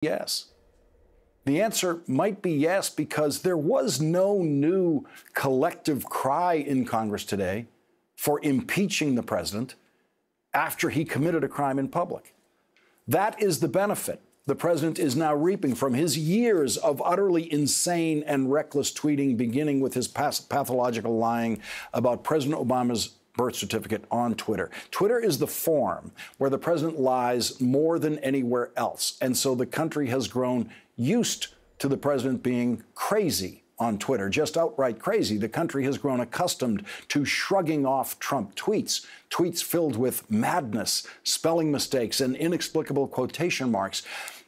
yes. The answer might be yes because there was no new collective cry in Congress today for impeaching the president after he committed a crime in public. That is the benefit the president is now reaping from his years of utterly insane and reckless tweeting, beginning with his pathological lying about President Obama's birth certificate on Twitter. Twitter is the forum where the president lies more than anywhere else. And so the country has grown used to the president being crazy on Twitter, just outright crazy. The country has grown accustomed to shrugging off Trump tweets, tweets filled with madness, spelling mistakes, and inexplicable quotation marks.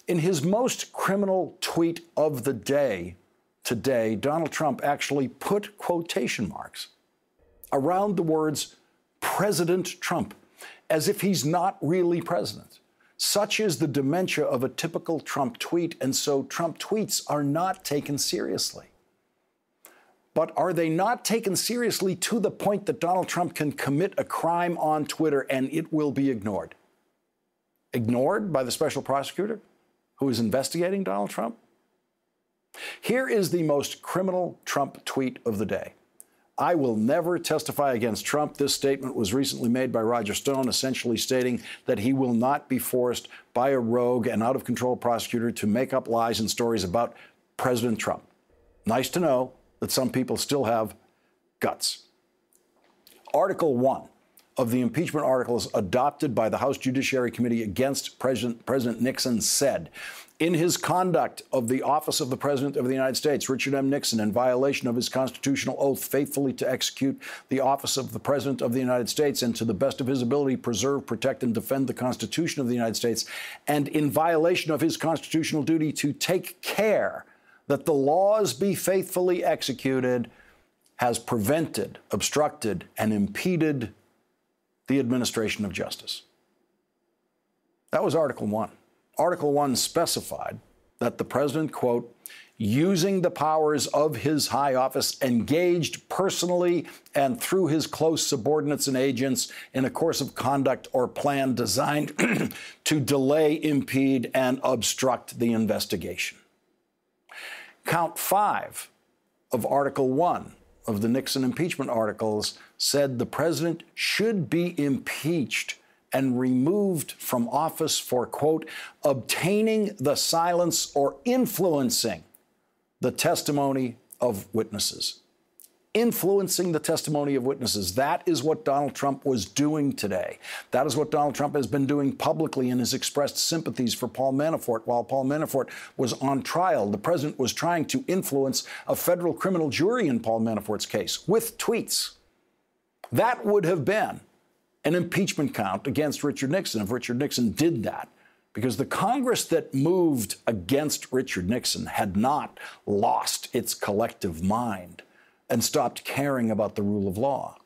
In his most criminal tweet of the day today, Donald Trump actually put quotation marks around the words President Trump, as if he's not really president. Such is the dementia of a typical Trump tweet, and so Trump tweets are not taken seriously. But are they not taken seriously to the point that Donald Trump can commit a crime on Twitter and it will be ignored? Ignored by the special prosecutor who is investigating Donald Trump? Here is the most criminal Trump tweet of the day. I will never testify against Trump. This statement was recently made by Roger Stone, essentially stating that he will not be forced by a rogue and out-of-control prosecutor to make up lies and stories about President Trump. Nice to know that some people still have guts. Article 1 of the impeachment articles adopted by the House Judiciary Committee against President Nixon said, in his conduct of the office of the President of the United States, Richard M. Nixon, in violation of his constitutional oath faithfully to execute the office of the President of the United States and to the best of his ability preserve, protect, and defend the Constitution of the United States, and in violation of his constitutional duty to take care that the laws be faithfully executed, has prevented, obstructed, and impeded the administration of justice. That was Article 1. Article 1 specified that the president, quote, using the powers of his high office, engaged personally and through his close subordinates and agents in a course of conduct or plan designed to delay, impede, and obstruct the investigation. Count 5 of Article 1 of the Nixon impeachment articles said the president should be impeached and removed from office for, quote, obtaining the silence or influencing the testimony of witnesses. Influencing the testimony of witnesses. That is what Donald Trump was doing today. That is what Donald Trump has been doing publicly and has expressed sympathies for Paul Manafort. While Paul Manafort was on trial, the president was trying to influence a federal criminal jury in Paul Manafort's case with tweets. That would have been an impeachment count against Richard Nixon if Richard Nixon did that, because the Congress that moved against Richard Nixon had not lost its collective mind and stopped caring about the rule of law.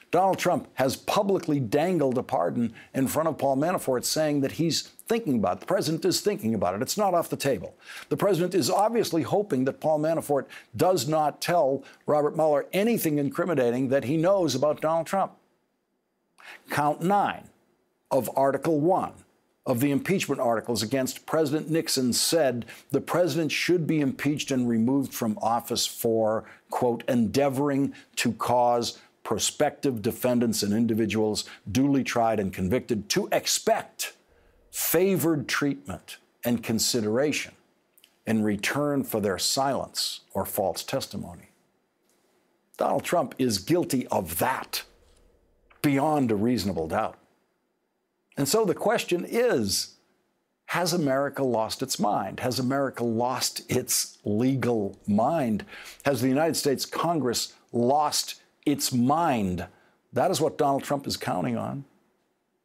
Donald Trump has publicly dangled a pardon in front of Paul Manafort, saying that he's thinking about it. The president is thinking about it. It's not off the table. The president is obviously hoping that Paul Manafort does not tell Robert Mueller anything incriminating that he knows about Donald Trump. Count 9 of Article 1 of the impeachment articles against President Nixon said the president should be impeached and removed from office for, quote, endeavoring to cause prospective defendants and individuals duly tried and convicted to expect favored treatment and consideration in return for their silence or false testimony. Donald Trump is guilty of that beyond a reasonable doubt. And so the question is, has America lost its mind? Has America lost its legal mind? Has the United States Congress lost its mind? That is what Donald Trump is counting on.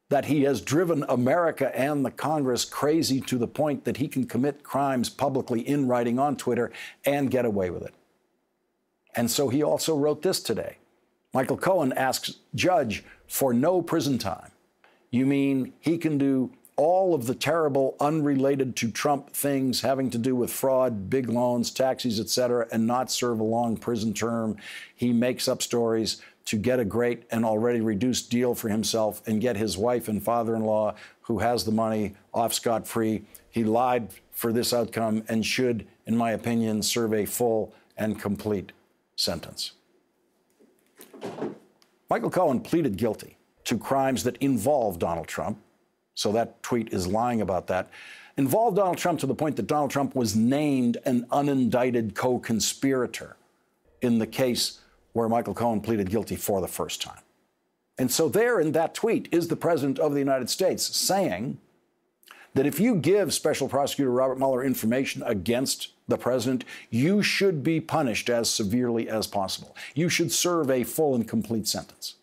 That he has driven America and the Congress crazy to the point that he can commit crimes publicly in writing on Twitter and get away with it. And so he also wrote this today. Michael Cohen asks Judge for no prison time. You mean he can do all of the terrible, unrelated to Trump things having to do with fraud, big loans, taxis, et cetera, and not serve a long prison term? He makes up stories to get a great and already reduced deal for himself and get his wife and father-in-law, who has the money, off scot-free. He lied for this outcome and should, in my opinion, serve a full and complete sentence. Michael Cohen pleaded guilty to crimes that involve Donald Trump, so that tweet is lying about that, involved Donald Trump to the point that Donald Trump was named an unindicted co-conspirator in the case where Michael Cohen pleaded guilty for the first time. And so there in that tweet is the President of the United States saying that if you give Special Prosecutor Robert Mueller information against the president, you should be punished as severely as possible. You should serve a full and complete sentence.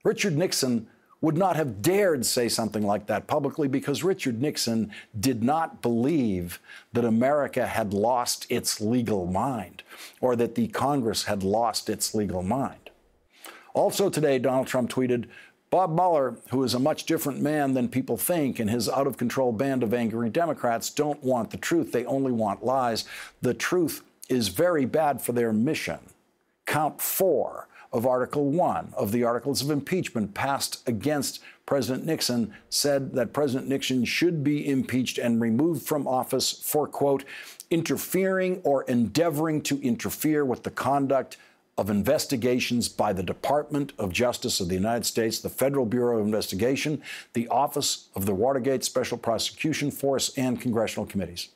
Richard Nixon would not have dared say something like that publicly because Richard Nixon did not believe that America had lost its legal mind or that the Congress had lost its legal mind. Also today, Donald Trump tweeted, Bob Mueller, who is a much different man than people think, and his out-of-control band of angry Democrats don't want the truth. They only want lies. The truth is very bad for their mission. Count 4 of Article 1 of the Articles of Impeachment passed against President Nixon said that President Nixon should be impeached and removed from office for, quote, interfering or endeavoring to interfere with the conduct of investigations by the Department of Justice of the United States, the Federal Bureau of Investigation, the Office of the Watergate Special Prosecution Force, and congressional committees.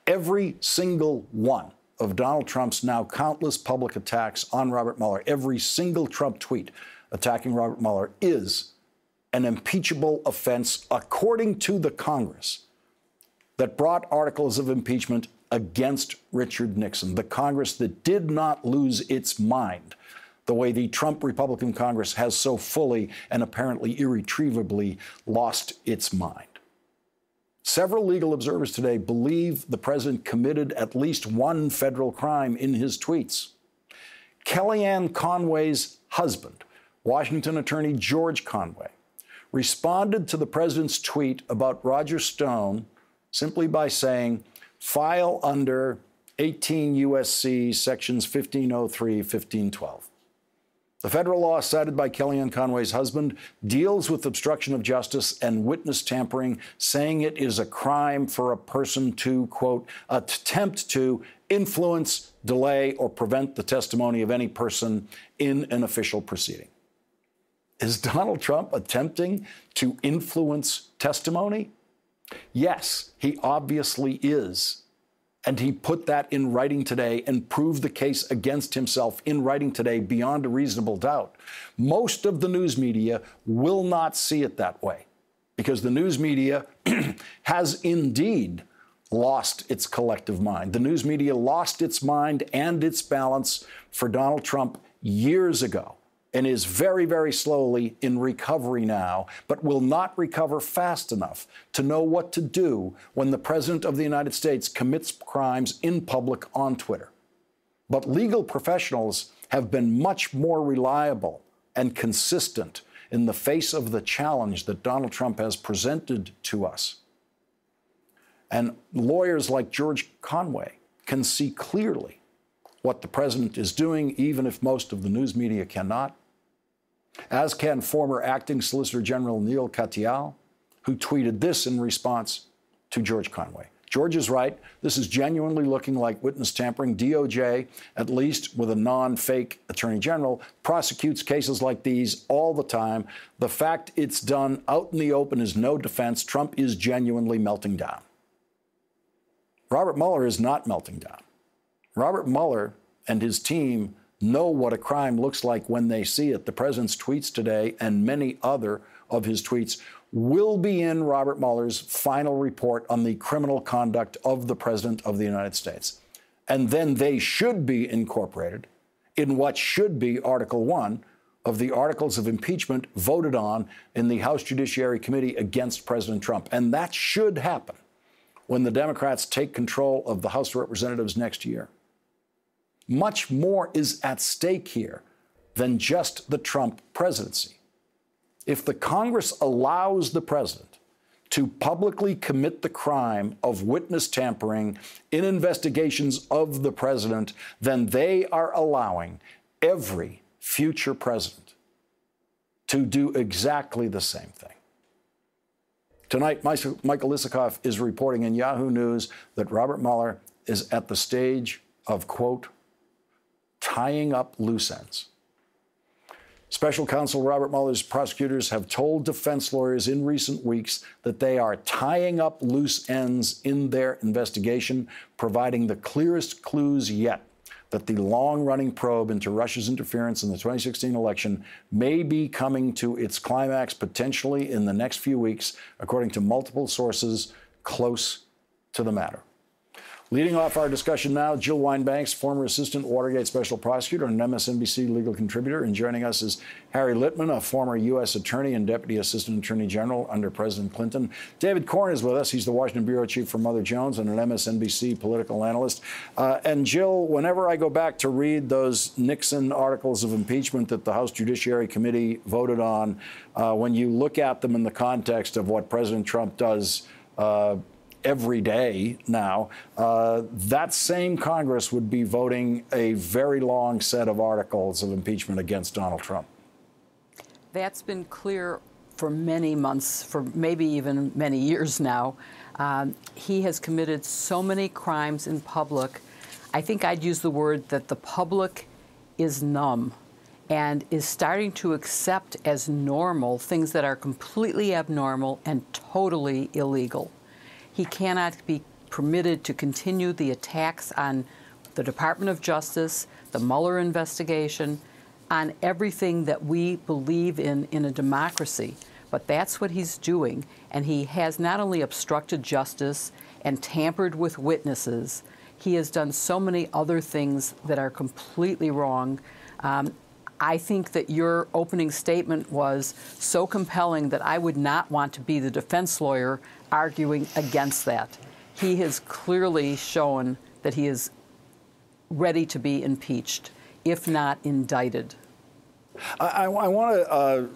Every single one of Donald Trump's now countless public attacks on Robert Mueller, every single Trump tweet attacking Robert Mueller is an impeachable offense according to the Congress that brought articles of impeachment against Richard Nixon, the Congress that did not lose its mind the way the Trump Republican Congress has so fully and apparently irretrievably lost its mind. Several legal observers today believe the president committed at least one federal crime in his tweets. Kellyanne Conway's husband, Washington Attorney George Conway, responded to the president's tweet about Roger Stone simply by saying, file under 18 U.S.C. sections 1503, 1512. The federal law cited by Kellyanne Conway's husband deals with obstruction of justice and witness tampering, saying it is a crime for a person to, quote, attempt to influence, delay, or prevent the testimony of any person in an official proceeding. Is Donald Trump attempting to influence testimony? Yes, he obviously is. And he put that in writing today and proved the case against himself in writing today beyond a reasonable doubt. Most of the news media will not see it that way because the news media has indeed lost its collective mind. The news media lost its mind and its balance for Donald Trump years ago, and is very, very slowly in recovery now, but will not recover fast enough to know what to do when the President of the United States commits crimes in public on Twitter. But legal professionals have been much more reliable and consistent in the face of the challenge that Donald Trump has presented to us. And lawyers like George Conway can see clearly what the president is doing, even if most of the news media cannot, as can former acting Solicitor General Neil Katyal, who tweeted this in response to George Conway. George is right. This is genuinely looking like witness tampering. DOJ, at least with a non-fake attorney general, prosecutes cases like these all the time. The fact it's done out in the open is no defense. Trump is genuinely melting down. Robert Mueller is not melting down. Robert Mueller and his team know what a crime looks like when they see it. The president's tweets today and many other of his tweets will be in Robert Mueller's final report on the criminal conduct of the President of the United States. And then they should be incorporated in what should be Article 1 of the Articles of Impeachment voted on in the House Judiciary Committee against President Trump. And that should happen when the Democrats take control of the House of Representatives next year. Much more is at stake here than just the Trump presidency. If the Congress allows the president to publicly commit the crime of witness tampering in investigations of the president, then they are allowing every future president to do exactly the same thing. Tonight, Michael Isikoff is reporting in Yahoo News that Robert Mueller is at the stage of, quote, tying up loose ends. Special counsel Robert Mueller's prosecutors have told defense lawyers in recent weeks that they are tying up loose ends in their investigation, providing the clearest clues yet that the long-running probe into Russia's interference in the 2016 election may be coming to its climax potentially in the next few weeks, according to multiple sources close to the matter. Leading off our discussion now, Jill Wine-Banks, former assistant Watergate special prosecutor and MSNBC legal contributor. And joining us is Harry Litman, a former U.S. attorney and deputy assistant attorney general under President Clinton. David Corn is with us. He's the Washington bureau chief for Mother Jones and an MSNBC political analyst. And Jill, whenever I go back to read those Nixon articles of impeachment that the House Judiciary Committee voted on, when you look at them in the context of what President Trump does every day now, that same Congress would be voting a very long set of articles of impeachment against Donald Trump. That's been clear for many months, for maybe even many years now. He has committed so many crimes in public. I think I'd use the word that the public is numb and is starting to accept as normal things that are completely abnormal and totally illegal. He cannot be permitted to continue the attacks on the Department of Justice, the Mueller investigation, on everything that we believe in a democracy. But that's what he's doing. And he has not only obstructed justice and tampered with witnesses, he has done so many other things that are completely wrong. I think that your opening statement was so compelling that I would not want to be the defense lawyer arguing against that. He has clearly shown that he is ready to be impeached, if not indicted. I want to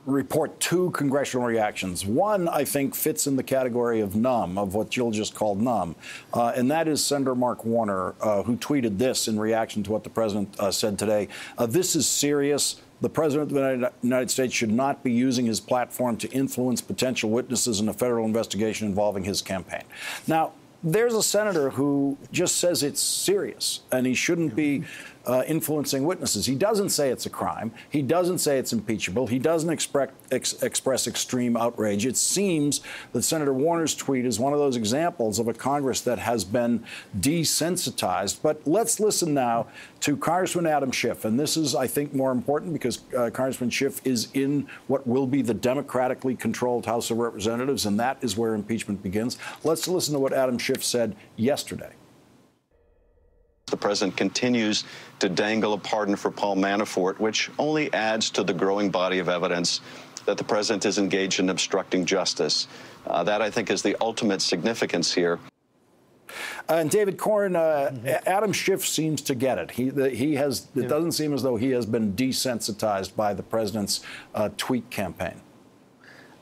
report two congressional reactions. One, I think, fits in the category of numb, of what Jill just called numb, and that is Senator Mark Warner, who tweeted this in reaction to what the president said today. This is serious. The president of the United States should not be using his platform to influence potential witnesses in a federal investigation involving his campaign. Now, there's a senator who just says it's serious and he shouldn't be influencing witnesses. He doesn't say it's a crime. He doesn't say it's impeachable. He doesn't express extreme outrage. It seems that Senator Warner's tweet is one of those examples of a Congress that has been desensitized. But let's listen now to Congressman Adam Schiff. And this is, I think, more important because Congressman Schiff is in what will be the democratically controlled House of Representatives, and that is where impeachment begins. Let's listen to what Adam Schiff said yesterday. The president continues to dangle a pardon for Paul Manafort, which only adds to the growing body of evidence that the president is engaged in obstructing justice. That, I think, is the ultimate significance here. And David Corn, Adam Schiff seems to get it. It doesn't seem as though he has been desensitized by the president's tweet campaign.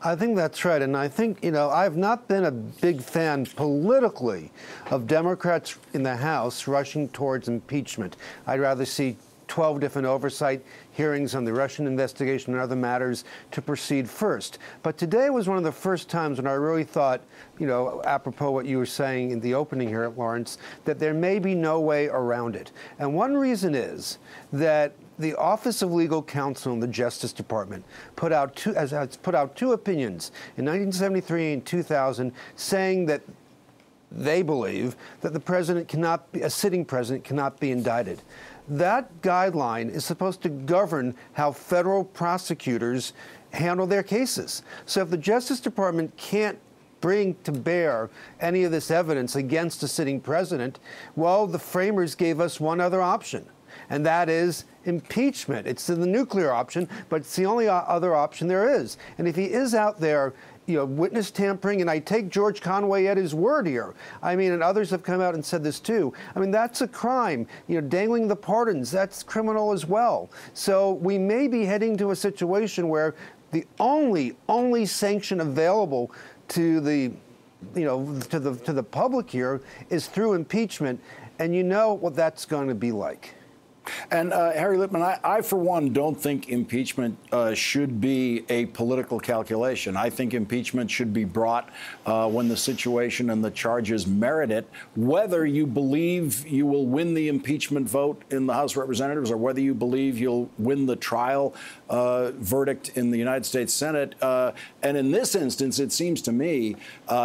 I think that's right. And I think, I've not been a big fan politically of Democrats in the House rushing towards impeachment. I'd rather see 12 different oversight hearings on the Russian investigation and other matters to proceed first. But today was one of the first times when I really thought, apropos what you were saying in the opening here, Lawrence, that there may be no way around it. And one reason is that the Office of Legal Counsel in the Justice Department put out two opinions in 1973 and 2000 saying that they believe that a sitting president cannot be indicted. That guideline is supposed to govern how federal prosecutors handle their cases. So if the Justice Department can't bring to bear any of this evidence against a sitting president, well, the framers gave us one other option, and that is impeachment. It's the nuclear option, but it's the only other option there is. And if he is out there, witness tampering, and I take George Conway at his word here. I mean, and others have come out and said this too. I mean, that's a crime. Dangling the pardons, that's criminal as well. So we may be heading to a situation where the only sanction available to the public here is through impeachment, and you know what that's going to be like. And Harry Litman, I, for one, don't think impeachment should be a political calculation. I think impeachment should be brought when the situation and the charges merit it, whether you believe you will win the impeachment vote in the House of Representatives or whether you believe you'll win the trial verdict in the United States Senate. And in this instance, it seems to me,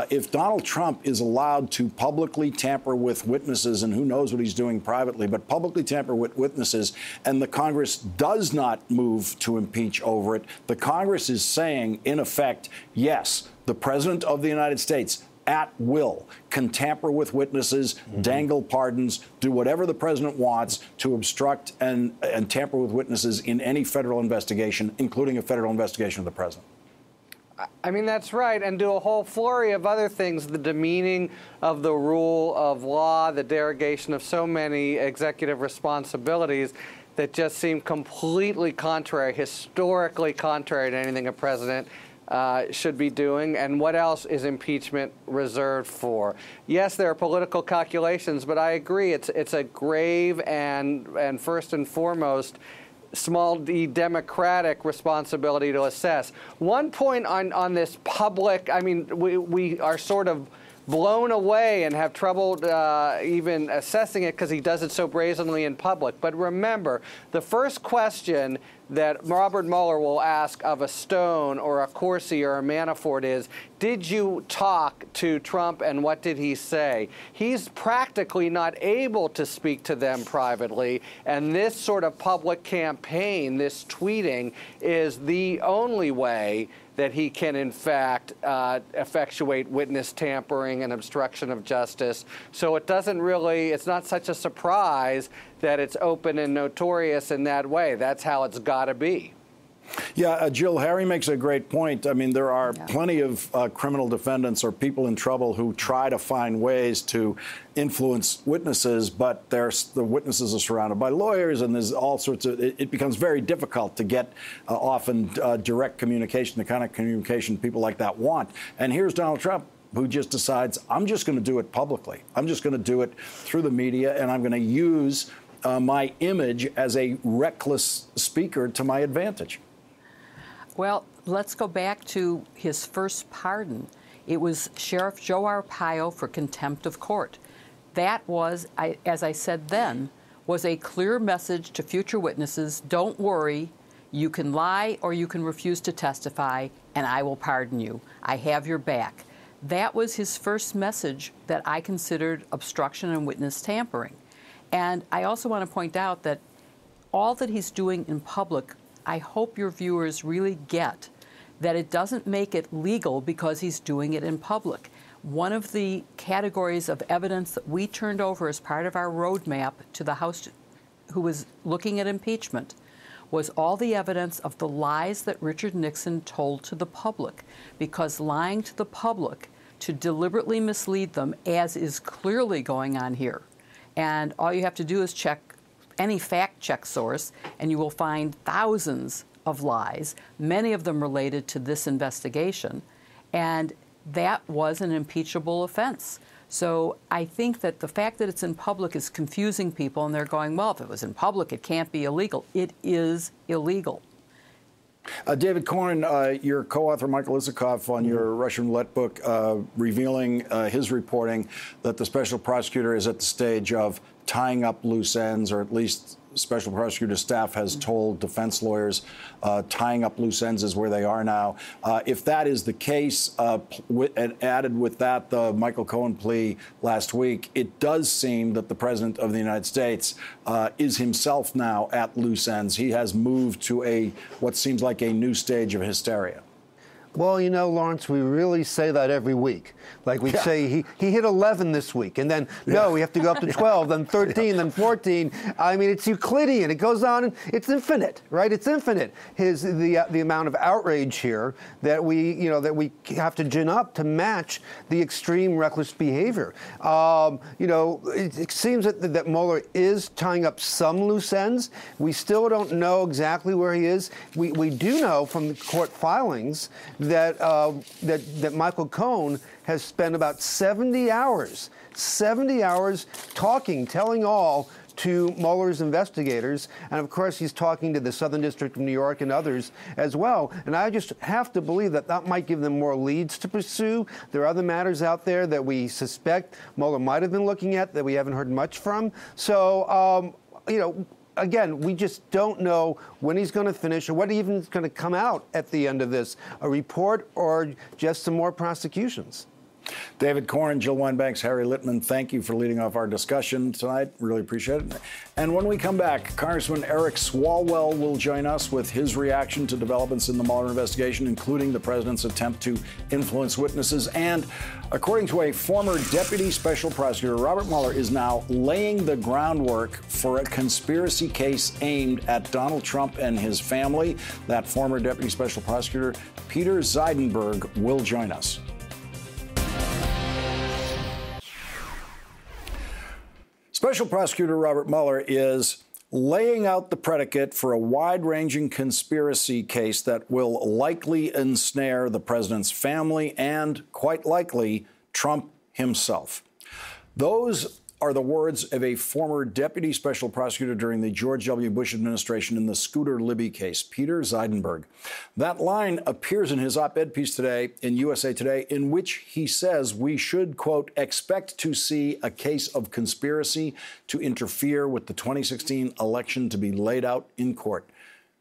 if Donald Trump is allowed to publicly tamper with witnesses, and who knows what he's doing privately, but publicly tamper with witnesses, and the Congress does not move to impeach over it, the Congress is saying, in effect, yes, the President of the United States at will can tamper with witnesses, dangle pardons, do whatever the president wants to obstruct and tamper with witnesses in any federal investigation, including a federal investigation of the president. I mean, that's right, and do a whole flurry of other things, the demeaning of the rule of law, the derogation of so many executive responsibilities that just seem completely contrary, historically contrary to anything a president should be doing. And what else is impeachment reserved for? Yes, there are political calculations, but I agree, it's a grave and first and foremost small d democratic responsibility to assess. One point on this public, I mean, we are sort of blown away and have trouble even assessing it because he does it so brazenly in public. But remember, the first question that Robert Mueller will ask of a Stone or a Corsi or a Manafort is, did you talk to Trump and what did he say? He's practically not able to speak to them privately, and this sort of public campaign, this tweeting, is the only way that he can, in fact, effectuate witness tampering and obstruction of justice. So it doesn't really, it's not such a surprise that it's open and notorious in that way. That's how it's got to be. Yeah, Jill, Harry makes a great point. I mean, there are plenty of criminal defendants or people in trouble who try to find ways to influence witnesses, but the witnesses are surrounded by lawyers, and there's all sorts of, it becomes very difficult to get often direct communication, the kind of communication people like that want. And here's Donald Trump, who just decides, I'm just going to do it publicly. I'm just going to do it through the media, and I'm going to use my image as a reckless speaker to my advantage. Well, let's go back to his first pardon. It was Sheriff Joe Arpaio for contempt of court. That was, as I said then, was a clear message to future witnesses, don't worry, you can lie or you can refuse to testify, and I will pardon you. I have your back. That was his first message that I considered obstruction and witness tampering. And I also want to point out that all that he's doing in public, I hope your viewers really get that it doesn't make it legal because he's doing it in public. One of the categories of evidence that we turned over as part of our roadmap to the House who was looking at impeachment was all the evidence of the lies that Richard Nixon told to the public, because lying to the public to deliberately mislead them, as is clearly going on here. And all you have to do is check any fact-check source, and you will find thousands of lies, many of them related to this investigation, and that was an impeachable offense. So I think that the fact that it's in public is confusing people, and they're going, well, if it was in public, it can't be illegal. It is illegal. David Corn, your co-author Michael Isikoff on your Russian roulette book, revealing his reporting that the special prosecutor is at the stage of tying up loose ends, or at least special prosecutor staff has told defense lawyers tying up loose ends is where they are now. If that is the case, and added with that the Michael Cohen plea last week, it does seem that the President of the United States is himself now at loose ends. He has moved to what seems like a new stage of hysteria. Well, you know, Lawrence, we really say that every week. Like we say, he hit 11 this week, and then, no, we have to go up to 12, then 13, then 14. I mean, it's Euclidean. It goes on, and it's infinite, right? It's infinite. The amount of outrage here that we have to gin up to match the extreme reckless behavior. It seems that Mueller is tying up some loose ends. We still don't know exactly where he is. We do know from the court filings that Michael Cohen has spent about 70 hours talking, telling all to Mueller's investigators. And of course, he's talking to the Southern District of New York and others as well. And I just have to believe that that might give them more leads to pursue. There are other matters out there that we suspect Mueller might have been looking at that we haven't heard much from. So, again, we just don't know when he's going to finish or what even is going to come out at the end of this, a report or just some more prosecutions. David Corn, Jill Wine-Banks, Harry Litman, thank you for leading off our discussion tonight. Really appreciate it. And when we come back, Congressman Eric Swalwell will join us with his reaction to developments in the Mueller investigation, including the president's attempt to influence witnesses. And according to a former deputy special prosecutor, Robert Mueller is now laying the groundwork for a conspiracy case aimed at Donald Trump and his family. That former deputy special prosecutor, Peter Zeidenberg, will join us. Special Prosecutor Robert Mueller is laying out the predicate for a wide-ranging conspiracy case that will likely ensnare the president's family and, quite likely, Trump himself. Those are the words of a former deputy special prosecutor during the George W. Bush administration in the Scooter Libby case, Peter Zeidenberg. That line appears in his op-ed piece today in USA Today, in which he says we should, quote, expect to see a case of conspiracy to interfere with the 2016 election to be laid out in court.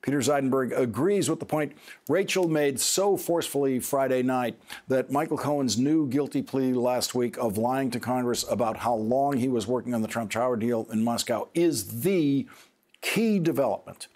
Peter Zeidenberg agrees with the point Rachel made so forcefully Friday night that Michael Cohen's new guilty plea last week of lying to Congress about how long he was working on the Trump Tower deal in Moscow is the key development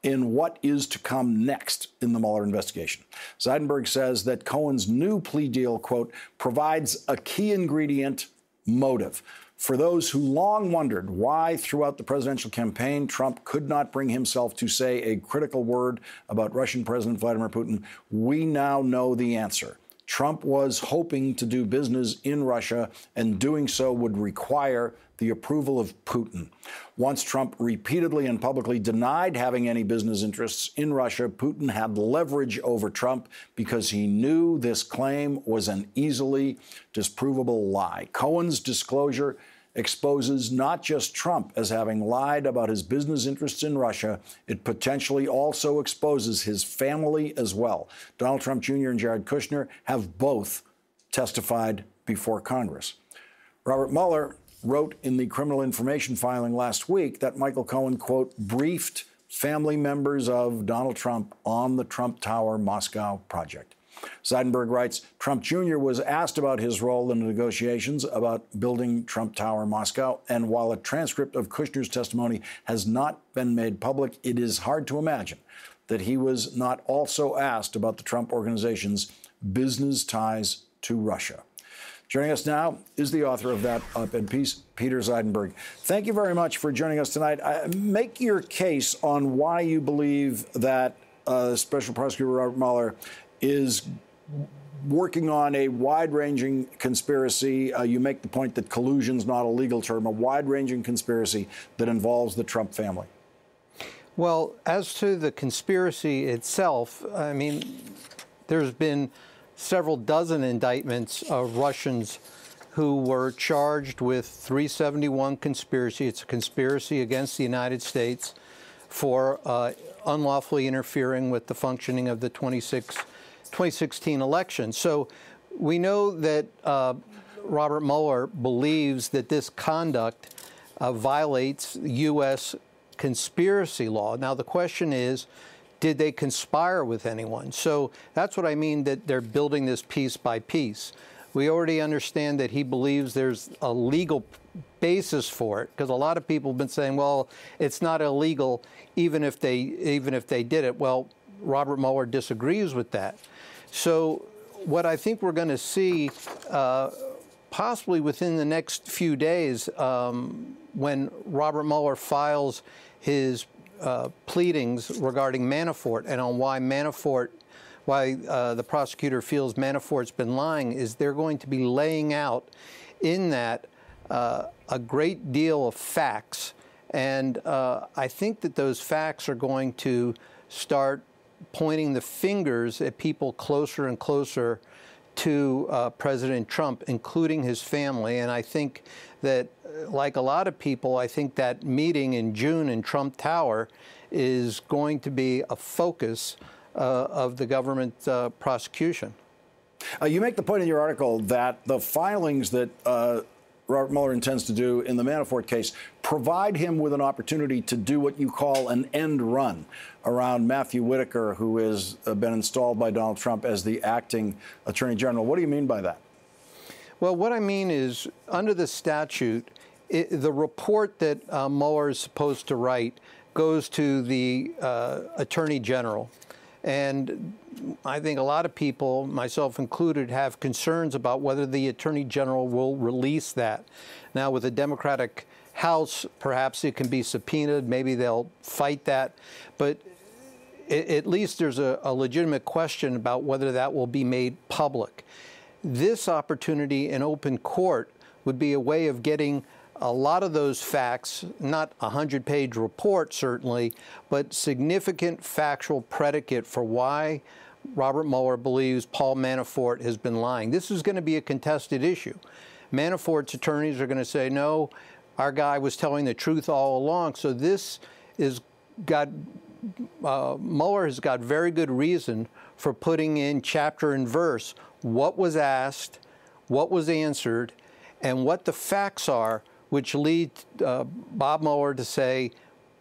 in what is to come next in the Mueller investigation. Zeidenberg says that Cohen's new plea deal, quote, provides a key ingredient, motive. For those who long wondered why, throughout the presidential campaign, Trump could not bring himself to say a critical word about Russian President Vladimir Putin, we now know the answer. Trump was hoping to do business in Russia, and doing so would require the approval of Putin. Once Trump repeatedly and publicly denied having any business interests in Russia, Putin had leverage over Trump because he knew this claim was an easily disprovable lie. Cohen's disclosure exposes not just Trump as having lied about his business interests in Russia, it potentially also exposes his family as well. Donald Trump Jr. and Jared Kushner have both testified before Congress. Robert Mueller wrote in the criminal information filing last week that Michael Cohen, quote, briefed family members of Donald Trump on the Trump Tower Moscow project. Zeidenberg writes, Trump Jr. was asked about his role in the negotiations about building Trump Tower Moscow, and while a transcript of Kushner's testimony has not been made public, it is hard to imagine that he was not also asked about the Trump organization's business ties to Russia. Joining us now is the author of that op-ed piece, Peter Zeidenberg. Thank you very much for joining us tonight. Make your case on why you believe that Special Prosecutor Robert Mueller is working on a wide-ranging conspiracy. You make the point that collusion's not a legal term, a wide-ranging conspiracy that involves the Trump family. Well, as to the conspiracy itself, I mean, there's been several dozen indictments of Russians who were charged with 371 conspiracy. It's a conspiracy against the United States for unlawfully interfering with the functioning of the 2016 election. So we know that Robert Mueller believes that this conduct violates U.S. conspiracy law. Now, the question is, did they conspire with anyone? So that's what I mean, that they're building this piece by piece. We already understand that he believes there's a legal basis for it, because a lot of people have been saying, well, it's not illegal even if they did it. Well, Robert Mueller disagrees with that. So what I think we're going to see possibly within the next few days, when Robert Mueller files his pleadings regarding Manafort and on why the prosecutor feels Manafort's been lying, is they're going to be laying out in that a great deal of facts. And I think that those facts are going to start pointing the fingers at people closer and closer to President Trump, including his family. And I think that like a lot of people, I think that meeting in June in Trump Tower is going to be a focus of the government prosecution. You make the point in your article that the filings that Robert Mueller intends to do in the Manafort case provide him with an opportunity to do what you call an end run around Matthew Whitaker, who has been installed by Donald Trump as the acting Attorney General. What do you mean by that? Well, what I mean is, under the statute, the report that Mueller is supposed to write goes to the Attorney General. And I think a lot of people, myself included, have concerns about whether the Attorney General will release that. Now, with the Democratic House, perhaps it can be subpoenaed. Maybe they'll fight that. But at least there's a legitimate question about whether that will be made public. This opportunity in open court would be a way of getting a lot of those facts, not a 100-page report certainly, but significant factual predicate for why Robert Mueller believes Paul Manafort has been lying. This is going to be a contested issue. Manafort's attorneys are going to say, no, our guy was telling the truth all along. So this is Mueller has got very good reason for putting in chapter and verse what was asked, what was answered, and what the facts are, which lead Bob Mueller to say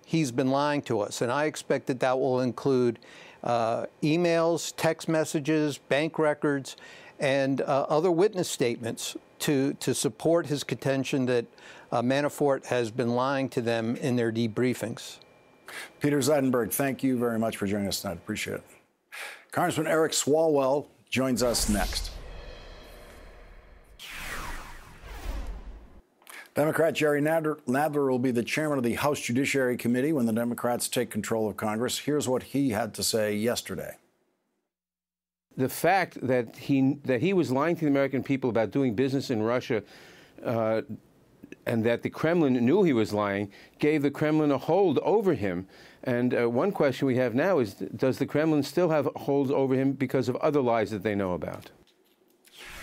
he's been lying to us. And I expect that that will include emails, text messages, bank records, and other witness statements to support his contention that Manafort has been lying to them in their debriefings. Peter Zeidenberg, thank you very much for joining us tonight. Appreciate it. Congressman Eric Swalwell joins us next. Democrat Jerry Nadler will be the chairman of the House Judiciary Committee when the Democrats take control of Congress. Here's what he had to say yesterday. The fact that he was lying to the American people about doing business in Russia and that the Kremlin knew he was lying gave the Kremlin a hold over him. And one question we have now is, does the Kremlin still have holds over him because of other lies that they know about?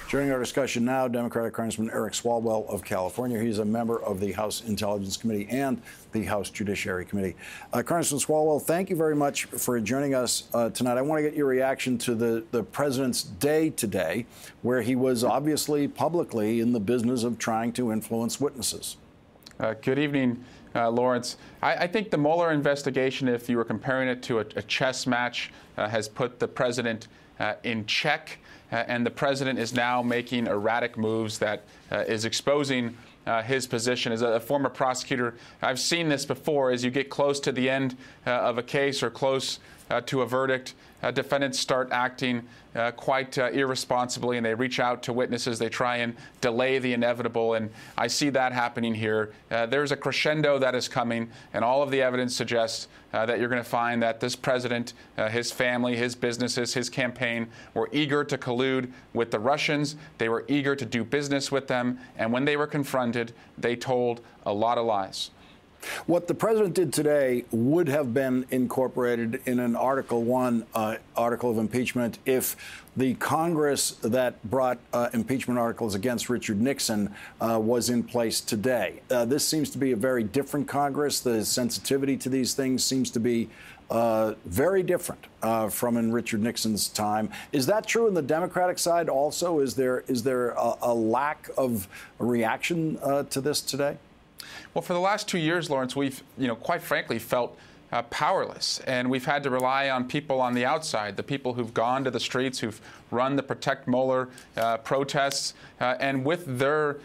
Joining our discussion now, Democratic Congressman Eric Swalwell of California. He's a member of the House Intelligence Committee and the House Judiciary Committee. Congressman Swalwell, thank you very much for joining us tonight. I want to get your reaction to the president's day today, where he was obviously publicly in the business of trying to influence witnesses. Good evening, Lawrence. I think the Mueller investigation, if you were comparing it to a chess match, has put the president in check. And the president is now making erratic moves that is exposing his position. As a former prosecutor, I've seen this before. As you get close to the end of a case or close to a verdict, defendants start acting quite irresponsibly, and they reach out to witnesses. They try and delay the inevitable, and I see that happening here. There's a crescendo that is coming, and all of the evidence suggests that you're going to find that this president, his family, his businesses, his campaign were eager to collude with the Russians. They were eager to do business with them, and when they were confronted, they told a lot of lies. What the president did today would have been incorporated in an Article 1 article of impeachment if the Congress that brought impeachment articles against Richard Nixon was in place today. This seems to be a very different Congress. The sensitivity to these things seems to be very different from in Richard Nixon's time. Is that true in the Democratic side also? Is there a lack of reaction to this today? Well, for the last 2 years, Lawrence, we've, quite frankly, felt powerless, and we've had to rely on people on the outside, the people who've gone to the streets, who've run the Protect Mueller protests, and with their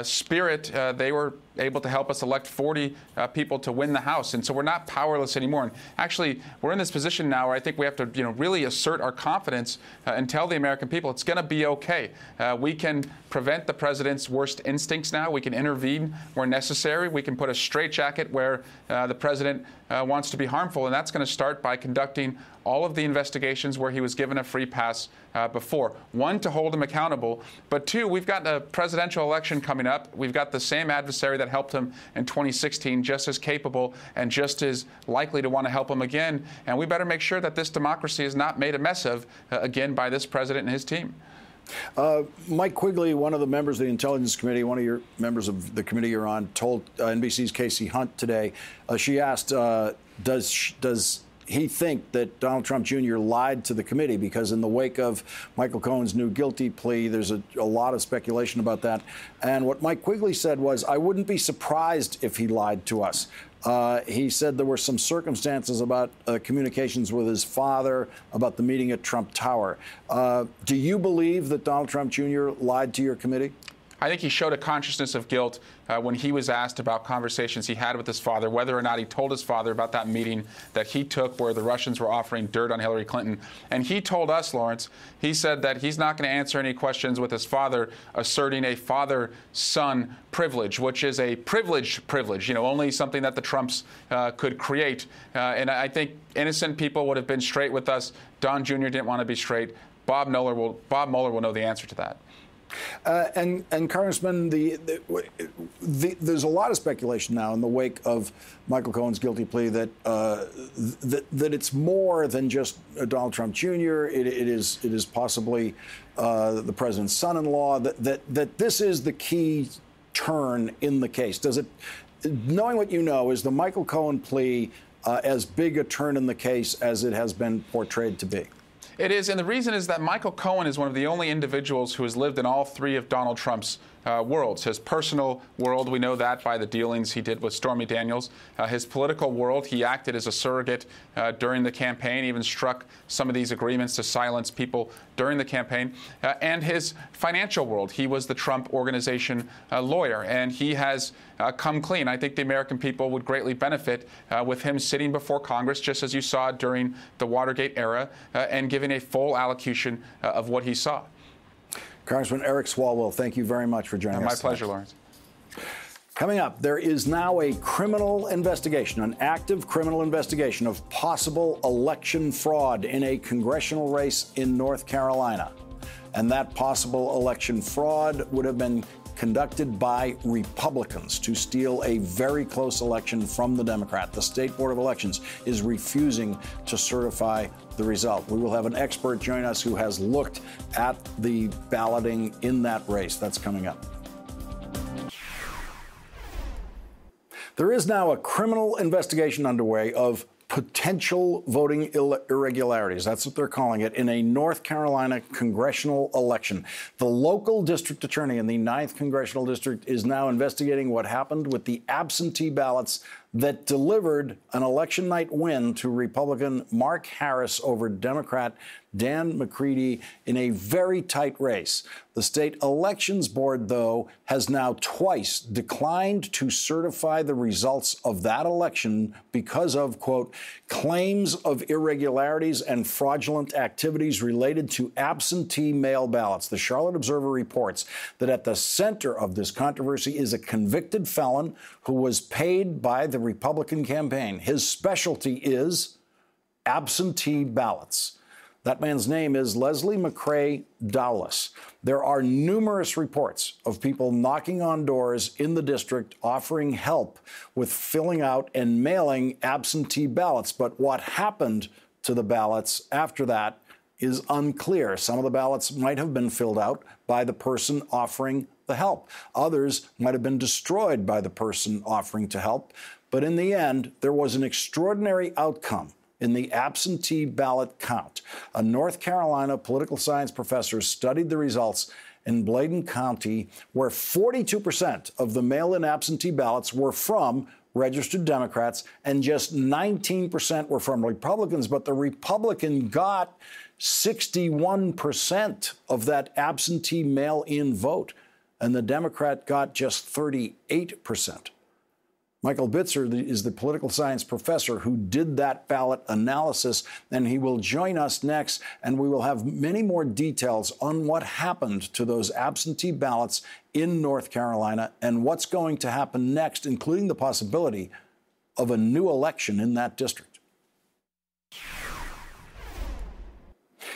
spirit, they were able to help us elect 40 people to win the House. And so we're not powerless anymore. And actually, we're in this position now where I think we have to, really assert our confidence and tell the American people it's going to be okay. We can prevent the president's worst instincts now. We can intervene where necessary. We can put a straitjacket where the president wants to be harmful. And that's going to start by conducting all of the investigations where he was given a free pass before. One, to hold him accountable, but two, we've got a presidential election coming up. We've got the same adversary that helped him in 2016, just as capable and just as likely to want to help him again. And we better make sure that this democracy is not made a mess of again by this president and his team. Mike Quigley, one of the members of the Intelligence Committee, one of your members of the committee you're on, told NBC's Casey Hunt today, she asked, does he think that Donald Trump Jr. lied to the committee? Because in the wake of Michael Cohen's new guilty plea, there's a lot of speculation about that. And what Mike Quigley said was, I wouldn't be surprised if he lied to us. He said there were some circumstances about communications with his father, about the meeting at Trump Tower. Do you believe that Donald Trump Jr. lied to your committee? I think he showed a consciousness of guilt when he was asked about conversations he had with his father, whether or not he told his father about that meeting that he took where the Russians were offering dirt on Hillary Clinton. And he told us, Lawrence, he said that he's not going to answer any questions with his father, asserting a father-son privilege, which is a privilege, only something that the Trumps could create. And I think innocent people would have been straight with us. Don Jr. didn't want to be straight. Bob Mueller will know the answer to that. And Congressman, there's a lot of speculation now in the wake of Michael Cohen's guilty plea that it's more than just Donald Trump Jr. It is possibly the president's son-in-law. That this is the key turn in the case. Does it? Knowing what you know, is the Michael Cohen plea as big a turn in the case as it has been portrayed to be? It is, and the reason is that Michael Cohen is one of the only individuals who has lived in all three of Donald Trump's worlds. His personal world, we know that by the dealings he did with Stormy Daniels. His political world, he acted as a surrogate during the campaign, even struck some of these agreements to silence people during the campaign. And his financial world, he was the Trump Organization lawyer, and he has come clean. I think the American people would greatly benefit with him sitting before Congress, just as you saw during the Watergate era, and giving a full allocution of what he saw. Congressman Eric Swalwell, thank you very much for joining us. My pleasure, Lawrence. Coming up, there is now a criminal investigation, an active criminal investigation of possible election fraud in a congressional race in North Carolina. And that possible election fraud would have been conducted by Republicans to steal a very close election from the Democrat. The State Board of Elections is refusing to certify the result. We will have an expert join us who has looked at the balloting in that race. That's coming up. There is now a criminal investigation underway of potential voting irregularities. That's what they're calling it, in a North Carolina congressional election. The local district attorney in the 9th Congressional District is now investigating what happened with the absentee ballots that delivered an election night win to Republican Mark Harris over Democrat Dan McCready in a very tight race. The state elections board, though, has now twice declined to certify the results of that election because of, quote, claims of irregularities and fraudulent activities related to absentee mail ballots. The Charlotte Observer reports that at the center of this controversy is a convicted felon who was paid by the Republican campaign. His specialty is absentee ballots. That man's name is Leslie McCrae Dowless. There are numerous reports of people knocking on doors in the district offering help with filling out and mailing absentee ballots. But what happened to the ballots after that is unclear. Some of the ballots might have been filled out by the person offering the help. Others might have been destroyed by the person offering to help. But in the end, there was an extraordinary outcome in the absentee ballot count. A North Carolina political science professor studied the results in Bladen County, where 42% of the mail-in absentee ballots were from registered Democrats and just 19% were from Republicans. But the Republican got 61% of that absentee mail-in vote, and the Democrat got just 38%. Michael Bitzer is the political science professor who did that ballot analysis, and he will join us next, and we will have many more details on what happened to those absentee ballots in North Carolina and what's going to happen next, including the possibility of a new election in that district.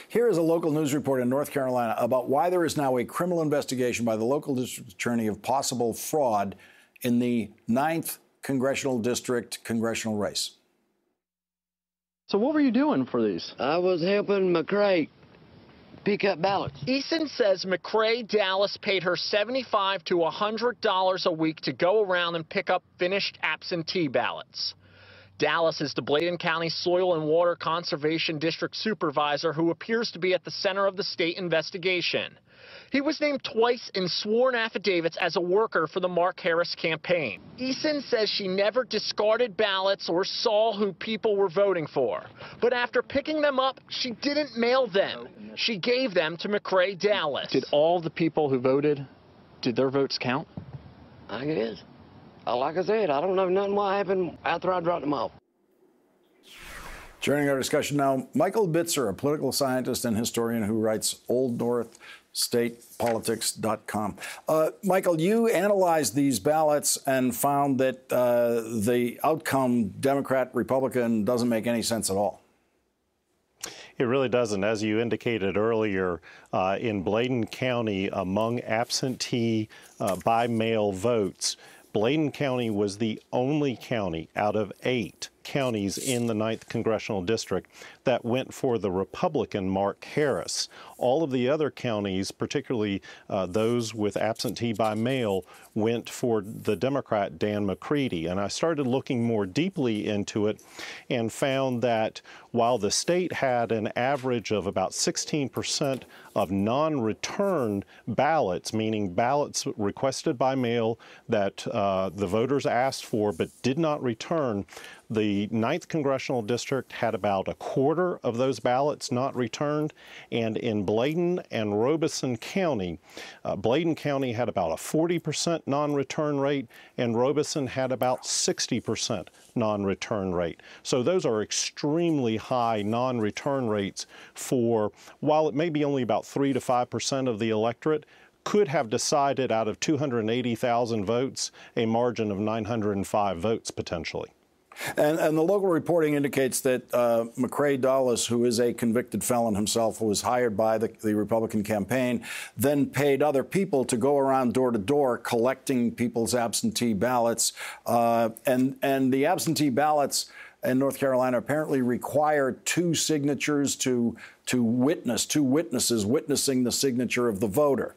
Here is a local news report in North Carolina about why there is now a criminal investigation by the local district attorney of possible fraud in the 9th Congressional District congressional race. So what were you doing for these? I was helping McCrae pick up ballots. Eason says McRae Dallas paid her $75 to $100 a week to go around and pick up finished absentee ballots. Dallas is the Bladen County Soil and Water Conservation District Supervisor who appears to be at the center of the state investigation. He was named twice in sworn affidavits as a worker for the Mark Harris campaign. Eason says she never discarded ballots or saw who people were voting for. But after picking them up, she didn't mail them. She gave them to McRae Dallas. Did all the people who voted, did their votes count? I guess. Like I said, I don't know nothing what happened after I dropped them off. Joining our discussion now, Michael Bitzer, a political scientist and historian who writes OldNorthStatePolitics.com. Michael, you analyzed these ballots and found that the outcome, Democrat, Republican, doesn't make any sense at all. It really doesn't. As you indicated earlier, in Bladen County, among absentee by mail votes, Bladen County was the only county out of 8 counties in the 9th Congressional District that went for the Republican Mark Harris. All of the other counties, particularly those with absentee by mail, went for the Democrat Dan McCready. And I started looking more deeply into it and found that while the state had an average of about 16% of non-returned ballots, meaning ballots requested by mail that the voters asked for but did not return, the 9th Congressional District had about a quarter of those ballots not returned, and in Bladen and Robeson County, Bladen County had about a 40% non-return rate, and Robeson had about 60% non-return rate. So those are extremely high non-return rates for, while it may be only about 3 to 5% of the electorate, could have decided out of 280,000 votes a margin of 905 votes potentially. And the local reporting indicates that McRae Dulles, who is a convicted felon himself, who was hired by the Republican campaign, then paid other people to go around door to door collecting people's absentee ballots. And the absentee ballots in North Carolina apparently require 2 signatures to witness, 2 witnesses witnessing the signature of the voter.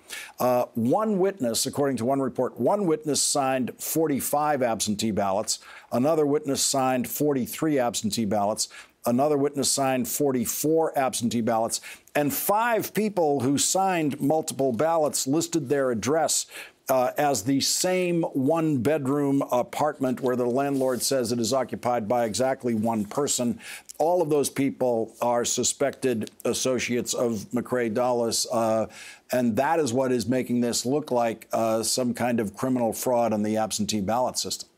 One witness, according to one report, one witness signed 45 absentee ballots. Another witness signed 43 absentee ballots. Another witness signed 44 absentee ballots. And 5 people who signed multiple ballots listed their address as the same 1-bedroom apartment where the landlord says it is occupied by exactly 1 person. All of those people are suspected associates of McRae Dulles, and that is what is making this look like some kind of criminal fraud on the absentee ballot system.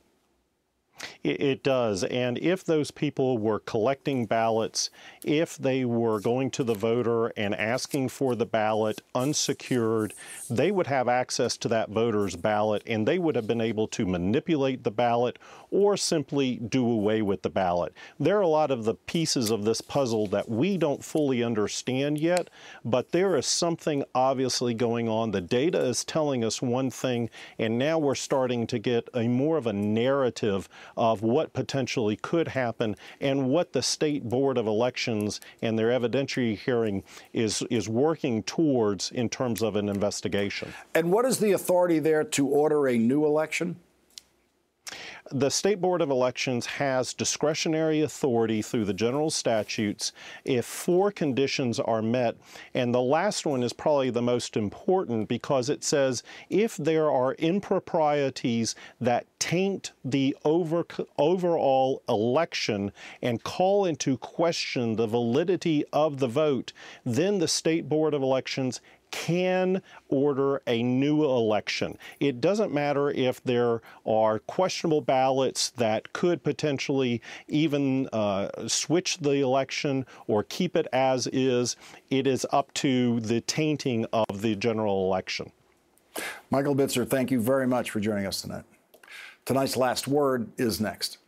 It does. And if those people were collecting ballots, if they were going to the voter and asking for the ballot unsecured, they would have access to that voter's ballot, and they would have been able to manipulate the ballot or simply do away with the ballot. There are a lot of the pieces of this puzzle that we don't fully understand yet, but there is something obviously going on. The data is telling us one thing, and now we're starting to get a more of a narrative of what potentially could happen and what the State Board of Elections and their evidentiary hearing is working towards in terms of an investigation. And what is the authority there to order a new election? The State Board of Elections has discretionary authority through the general statutes if 4 conditions are met, and the last one is probably the most important because it says if there are improprieties that taint the overall election and call into question the validity of the vote, then the State Board of Elections can order a new election. It doesn't matter if there are questionable ballots that could potentially even switch the election or keep it as is. It is up to the tainting of the general election. Michael Bitzer, thank you very much for joining us tonight. Tonight's Last Word is next.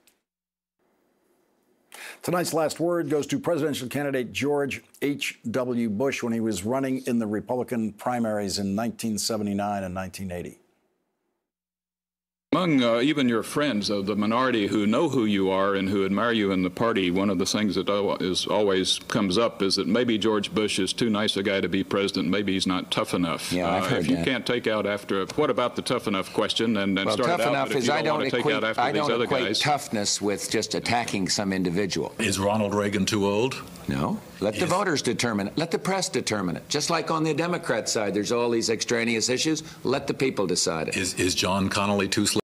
Tonight's last word goes to presidential candidate George H.W. Bush when he was running in the Republican primaries in 1979 and 1980. Among even your friends of the minority who know who you are and who admire you in the party, one of the things that always comes up is that maybe George Bush is too nice a guy to be president. Maybe he's not tough enough. Yeah, I've heard if you that. can't take out after, what about the tough enough question? And Well, start tough it out, enough but if is you I don't want to take out after these other equate guys. toughness with just attacking some individual. Is Ronald Reagan too old? No. Let the voters determine it. Let the press determine it. Just like on the Democrat side, there's all these extraneous issues. Let the people decide it. Is John Connally too slow?